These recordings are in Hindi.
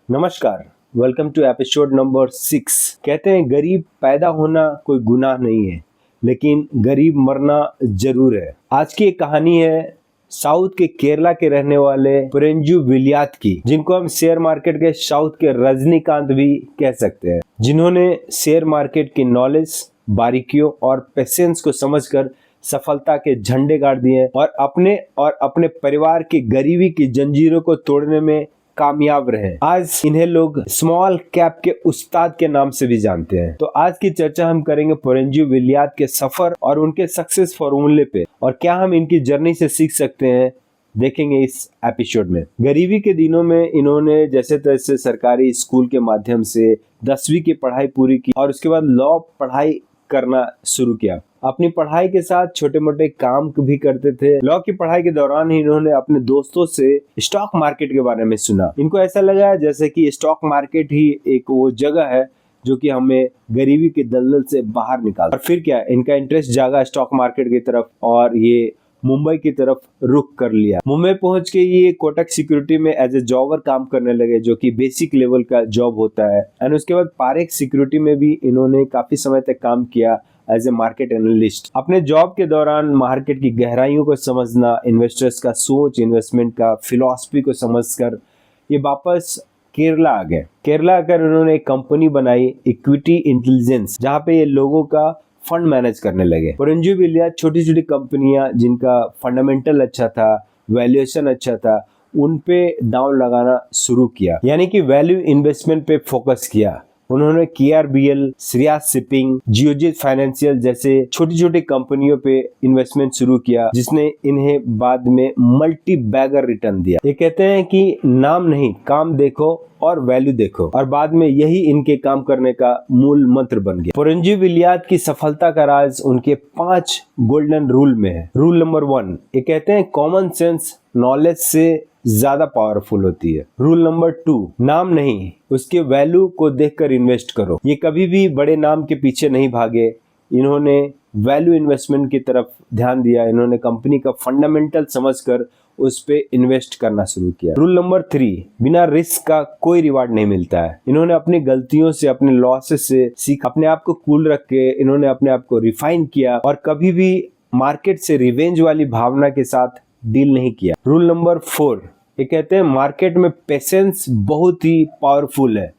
नमस्कार, वेलकम टू एपिसोड नंबर 6। कहते हैं गरीब पैदा होना कोई गुनाह नहीं है, लेकिन गरीब मरना जरूर है। आज की एक कहानी है साउथ के केरला के रहने वाले पुरेंजू विलियात की, जिनको हम शेयर मार्केट के साउथ के रजनीकांत भी कह सकते हैं, जिन्होंने शेयर मार्केट की नॉलेज, बारीकियों और पेशेंस को समझकर सफलता के झंडे गाड़ दिए और अपने परिवार की गरीबी की जंजीरों को तोड़ने में कामयाब रहे। आज इन्हें लोग स्मॉल कैप के उस्ताद के नाम से भी जानते हैं। तो आज की चर्चा हम करेंगे पुरेंजू विलियात के सफर और उनके सक्सेस फॉर्मूले पे, और क्या हम इनकी जर्नी से सीख सकते हैं, देखेंगे इस एपिसोड में। गरीबी के दिनों में इन्होंने जैसे तैसे सरकारी स्कूल के माध्यम से 10वीं की पढ़ाई पूरी की और उसके बाद लॉ पढ़ाई करना शुरू किया। अपनी पढ़ाई के साथ छोटे मोटे काम भी करते थे। लॉ की पढ़ाई के दौरान ही इन्होंने अपने दोस्तों से स्टॉक मार्केट के बारे में सुना। इनको ऐसा लगा जैसे कि स्टॉक मार्केट ही एक वो जगह है जो कि हमें गरीबी के दलदल से बाहर निकाल। और फिर क्या, इनका इंटरेस्ट जागा स्टॉक मार्केट की तरफ और ये मुंबई की तरफ रुख कर लिया। मुंबई पहुंच के ये कोटक सिक्योरिटी में एज ए जॉबर काम करने लगे, जो कि बेसिक लेवल का जॉब होता है। एंड उसके बाद पारेख सिक्योरिटी में भी इन्होंने काफी समय तक काम किया एज ए मार्केट एनालिस्ट। अपने जॉब के दौरान मार्केट की गहराइयों को समझना, इन्वेस्टर्स का सोच, इन्वेस्टमेंट का फिलॉसफी को समझकर ये वापस केरला आ गए। केरला आकर उन्होंने एक कंपनी बनाई, इक्विटी इंटेलिजेंस, जहाँ पे ये लोगों का फंड मैनेज करने लगे। पुरेंजू विलियात छोटी छोटी कंपनियां जिनका फंडामेंटल अच्छा था, वैल्यूएशन अच्छा था, उन पे दांव लगाना शुरू किया, यानी कि वैल्यू इन्वेस्टमेंट पे फोकस किया। उन्होंने KRBL, Shreyas shipping, Geojit financial जैसे छोटी छोटी कंपनियों पे इन्वेस्टमेंट शुरू किया, जिसने इन्हें बाद में मल्टी बैगर रिटर्न दिया। ये कहते हैं कि नाम नहीं, काम देखो और वैल्यू देखो, और बाद में यही इनके काम करने का मूल मंत्र बन गया। पुरेंजू विलियात की सफलता का राज उनके 5 गोल्डन रूल में है। रूल नंबर 1, ये कहते हैं कॉमन सेंस नॉलेज से ज्यादा पावरफुल होती है। रूल नंबर 2, नाम नहीं, उसके वैल्यू को देखकर इन्वेस्ट करो। ये कभी भी बड़े नाम के पीछे नहीं भागे, इन्होंने वैल्यू इन्वेस्टमेंट की तरफ ध्यान दिया। इन्होंने कंपनी का फंडामेंटल समझकर उस पे इन्वेस्ट करना शुरू किया। रूल नंबर 3, बिना रिस्क का कोई रिवार्ड नहीं मिलता है। इन्होंने अपनी गलतियों से, अपने लॉसेस से सीख, अपने आप को कूल रख के इन्होंने अपने आप को रिफाइन किया और कभी भी मार्केट से रिवेंज वाली भावना के साथ डील नहीं किया। रूल नंबर 4, ये कहते हैं मार्केट में पेशेंस बहुत ही पावरफुल है।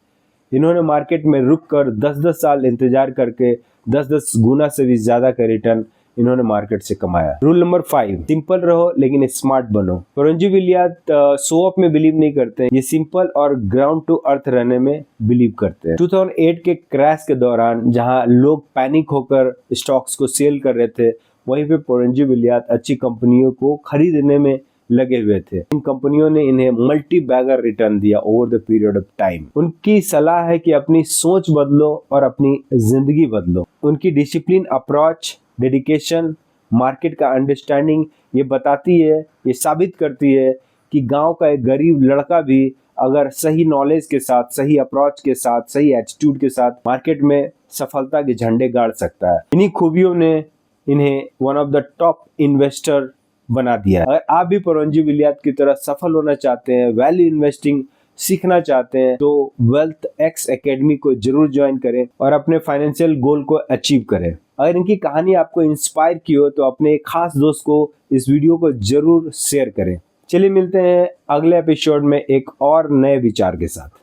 इन्होंने मार्केट में रुक कर 10-10 साल इंतजार करके 10-10 गुना से भी ज्यादा का रिटर्न इन्होंने मार्केट से कमाया। रूल नंबर 5, सिंपल रहो लेकिन स्मार्ट बनो। पुरेंजू विलियात शो ऑफ में बिलीव नहीं करते हैं, ये सिंपल और ग्राउंड टू अर्थ रहने में बिलीव करते हैं। 2008 के क्रैश के दौरान जहां लोग पैनिक होकर स्टॉक्स को सेल कर रहे थे, वहीं पे पुरेंजू विलियात अच्छी कंपनियों को खरीदने में लगे हुए थे। इन कंपनियों ने इन्हें मल्टी बैगर रिटर्न दिया over the period of time. उनकी सलाह है कि अपनी सोच बदलो और अपनी जिंदगी बदलो। उनकी डिसिप्लिन अप्रोच, डेडिकेशन, मार्केट का अंडरस्टैंडिंग ये बताती है, ये साबित करती है कि गांव का एक गरीब लड़का भी अगर सही नॉलेज के साथ, सही अप्रोच के साथ, सही एटीट्यूड के साथ मार्केट में सफलता के झंडे गाड़ सकता है। इन्हीं खूबियों ने इन्हें one of the top investor बना दिया है। अगर आप भी पुरेंजू विलियात की तरह सफल होना चाहते हैं, वैल्यू इन्वेस्टिंग सीखना चाहते हैं, तो वेल्थ एक्स एकेडमी को जरूर ज्वाइन करें और अपने फाइनेंशियल गोल को अचीव करें। अगर इनकी कहानी आपको इंस्पायर की हो तो अपने खास दोस्त को इस वीडियो को जरूर शेयर करें। चलिए मिलते हैं अगले एपिसोड में एक और नए विचार के साथ।